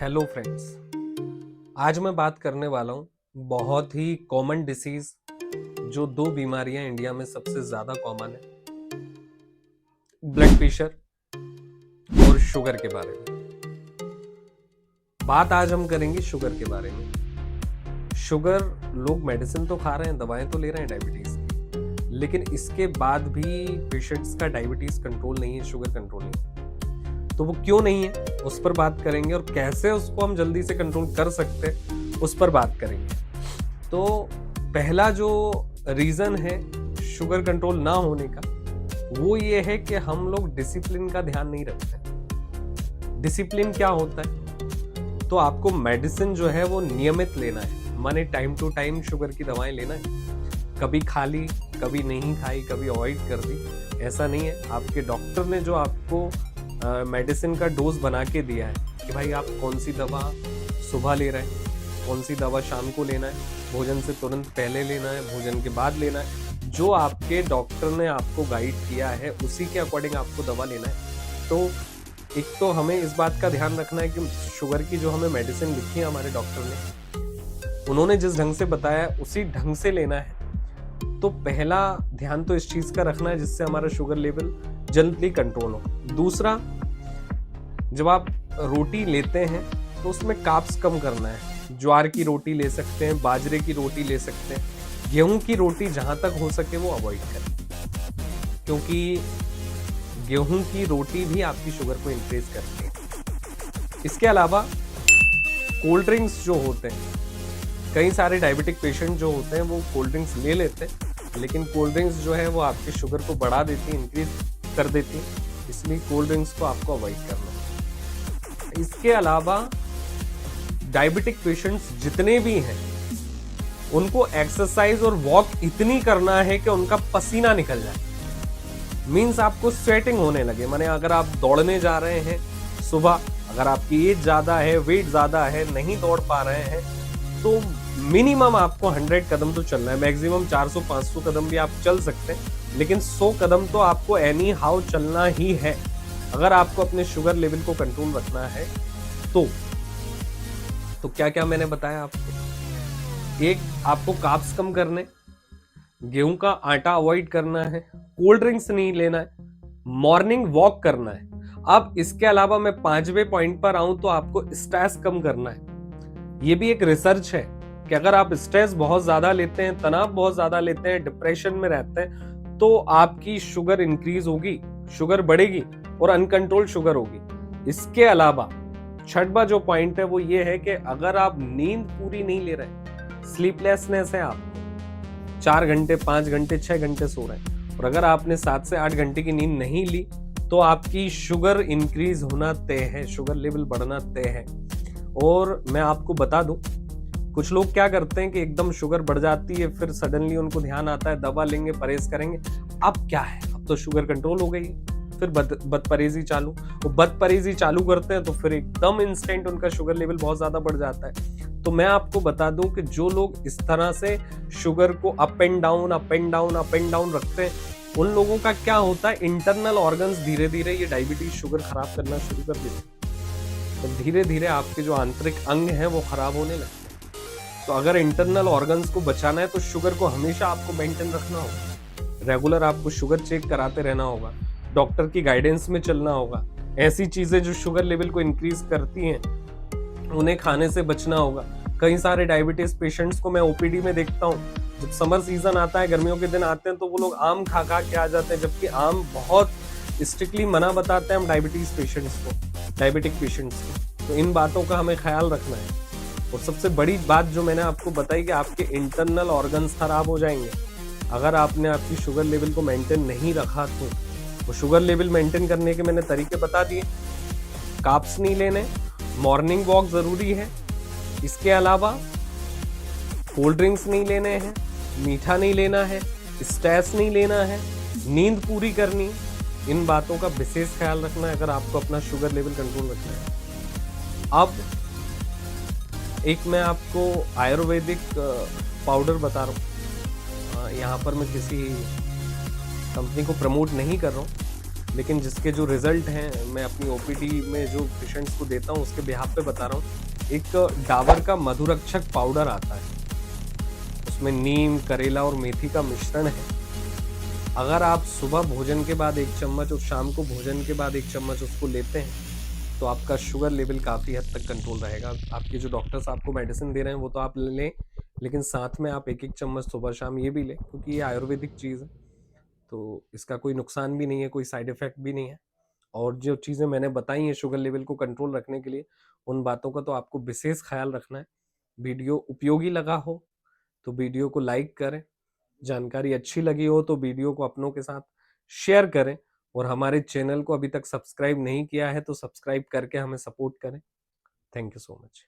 Hello friends, आज मैं बात करने वाला हूँ बहुत ही कॉमन डिसीज जो दो बीमारियां इंडिया में सबसे ज्यादा कॉमन है, ब्लड प्रेशर और शुगर के बारे में। बात आज हम करेंगे शुगर के बारे में। शुगर, लोग मेडिसिन तो खा रहे हैं, दवाएं तो ले रहे हैं डायबिटीज की, लेकिन इसके बाद भी पेशेंट्स का डायबिटीज कंट्रोल नहीं है, शुगर कंट्रोल नहीं है। तो वो क्यों नहीं है उस पर बात करेंगे, और कैसे उसको हम जल्दी से कंट्रोल कर सकते हैं उस पर बात करेंगे। तो पहला जो रीजन है शुगर कंट्रोल ना होने का, वो ये है कि हम लोग डिसिप्लिन का ध्यान नहीं रखते। डिसिप्लिन क्या होता है? तो आपको मेडिसिन जो है वो नियमित लेना है, माने टाइम टू टाइम शुगर की दवाएं लेना है। कभी खा ली, कभी नहीं खाई, कभी अवॉइड कर दी, ऐसा नहीं है। आपके डॉक्टर ने जो आपको मेडिसिन का डोज बना के दिया है कि भाई आप कौन सी दवा सुबह ले रहे हैं, कौन सी दवा शाम को लेना है, भोजन से तुरंत पहले लेना है, भोजन के बाद लेना है, जो आपके डॉक्टर ने आपको गाइड किया है उसी के अकॉर्डिंग आपको दवा लेना है। तो एक तो हमें इस बात का ध्यान रखना है कि शुगर की जो हमें मेडिसिन लिखी है हमारे डॉक्टर ने, उन्होंने जिस ढंग से बताया उसी ढंग से लेना है। तो पहला ध्यान तो इस चीज का रखना है जिससे हमारा शुगर लेवल जल्दी कंट्रोल हो। दूसरा, जब आप रोटी लेते हैं तो उसमें कार्ब्स कम करना है। ज्वार की रोटी ले सकते हैं, बाजरे की रोटी ले सकते हैं, गेहूं की रोटी जहां तक हो सके वो अवॉइड करें, क्योंकि गेहूं की रोटी भी आपकी शुगर को इंक्रीज करती है। इसके अलावा कोल्ड ड्रिंक्स जो होते हैं, कई सारे डायबिटिक पेशेंट जो होते हैं वो कोल्ड ड्रिंक्स ले लेते हैं, लेकिन कोल्ड ड्रिंक्स जो है वो आपकी शुगर को बढ़ा देती है, इंक्रीज कर देती है, इसलिए कोल्ड ड्रिंक्स को आपको अवॉइड करना है। इसके अलावा डायबिटिक पेशेंट्स जितने भी हैं उनको एक्सरसाइज और वॉक इतनी करना है कि उनका पसीना निकल जाए, मींस आपको स्वेटिंग होने लगे। माने अगर आप दौड़ने जा रहे हैं सुबह, अगर आपकी एज ज्यादा है, वेट ज्यादा है, नहीं दौड़ पा रहे हैं, तो मिनिमम आपको 100 कदम तो चलना है। मैक्सिमम 400-500 कदम भी आप चल सकते हैं, लेकिन 100 कदम तो आपको एनी हाउ चलना ही है अगर आपको अपने शुगर लेवल को कंट्रोल रखना है। तो क्या क्या मैंने बताया आपको? एक, आपको कार्ब्स कम करने, गेहूं का आटा अवॉइड करना है, कोल्ड ड्रिंक्स नहीं लेना है, मॉर्निंग वॉक करना है। अब इसके अलावा मैं 5वें पॉइंट पर आऊं तो आपको स्ट्रेस कम करना है। ये भी एक रिसर्च है कि अगर आप स्ट्रेस बहुत ज्यादा लेते हैं, तनाव बहुत ज्यादा लेते हैं, डिप्रेशन में रहते हैं, तो आपकी शुगर इंक्रीज होगी, शुगर बढ़ेगी और अनकंट्रोल शुगर होगी। इसके अलावा छठवां जो पॉइंट है वो ये है कि अगर आप नींद पूरी नहीं ले रहे, स्लीपलेसनेस है, आपको 4 घंटे, 5 घंटे, 6 घंटे सो रहे हैं, और अगर आपने 7 से 8 घंटे की नींद नहीं ली, तो आपकी शुगर इंक्रीज होना तय है, शुगर लेवल बढ़ना तय है। और मैं आपको बता दूं, कुछ लोग क्या करते हैं कि एकदम शुगर बढ़ जाती है, फिर सडनली उनको ध्यान आता है दवा लेंगे, परहेज करेंगे। अब क्या है, अब तो शुगर कंट्रोल हो गई है, फिर बदपरहेजी चालू। वो बदपरहेजी चालू करते हैं तो फिर एकदम इंस्टेंट उनका शुगर लेवल बहुत ज्यादा बढ़ जाता है। तो मैं आपको बता दूं कि जो लोग इस तरह से शुगर को up and down, up and down, up and down रखते हैं, उन लोगों का क्या होता है, इंटरनल ऑर्गन्स धीरे धीरे ये डायबिटीज शुगर खराब करना शुरू कर देते हैं। तो धीरे धीरे आपके जो आंतरिक अंग हैं वो खराब होने लगते हैं। तो अगर इंटरनल ऑर्गन्स को बचाना है तो शुगर को हमेशा आपको मेंटेन रखना होगा। रेगुलर आपको शुगर चेक कराते रहना होगा, डॉक्टर की गाइडेंस में चलना होगा। ऐसी चीजें जो शुगर लेवल को इंक्रीज करती हैं उन्हें खाने से बचना होगा। कई सारे डायबिटीज पेशेंट्स को मैं ओपीडी में देखता हूँ, जब समर सीजन आता है, गर्मियों के दिन आते हैं, तो वो लोग आम खा खा के आ जाते हैं, जबकि आम बहुत स्ट्रिक्टली मना बताते हैं हम डायबिटीज पेशेंट्स को, डायबिटिक पेशेंट्स को। तो इन बातों का हमें ख्याल रखना है। और सबसे बड़ी बात जो मैंने आपको बताई कि आपके इंटरनल ऑर्गन्स खराब हो जाएंगे अगर आपने आपकी शुगर लेवल को मेंटेन नहीं रखा। तो वो शुगर लेवल मेंटेन करने के मैंने तरीके बता दिए। कार्ब्स नहीं लेने, मॉर्निंग वॉक जरूरी है, इसके अलावा कोल्ड ड्रिंक्स नहीं लेने हैं, मीठा नहीं लेना है, स्ट्रेस नहीं लेना है, नींद पूरी करनी, इन बातों का विशेष ख्याल रखना है अगर आपको अपना शुगर लेवल कंट्रोल रखना है। अब एक मैं आपको आयुर्वेदिक पाउडर बता रहा हूँ, यहाँ पर मैं किसी कंपनी को प्रमोट नहीं कर रहा हूँ, लेकिन जिसके जो रिजल्ट हैं मैं अपनी ओपीडी में जो पेशेंट्स को देता हूँ उसके बिहाफ पे बता रहा हूँ। एक डाबर का मधुरक्षक पाउडर आता है, उसमें नीम, करेला और मेथी का मिश्रण है। अगर आप सुबह भोजन के बाद 1 चम्मच और शाम को भोजन के बाद 1 चम्मच उसको लेते हैं, तो आपका शुगर लेवल काफ़ी हद तक कंट्रोल रहेगा। आपके जो डॉक्टर्स आपको मेडिसिन दे रहे हैं वो तो आप लें, लेकिन साथ में आप 1-1 चम्मच सुबह-शाम ये भी लें, क्योंकि ये आयुर्वेदिक चीज़ है। तो इसका कोई नुकसान भी नहीं है, कोई साइड इफ़ेक्ट भी नहीं है। और जो चीज़ें मैंने बताई हैं शुगर लेवल को कंट्रोल रखने के लिए, उन बातों का तो आपको विशेष ख़्याल रखना है। वीडियो उपयोगी लगा हो, तो वीडियो को लाइक करें। जानकारी अच्छी लगी हो तो वीडियो को अपनों के साथ शेयर करें, और हमारे चैनल को अभी तक सब्सक्राइब नहीं किया है तो सब्सक्राइब करके हमें सपोर्ट करें। Thank you so much.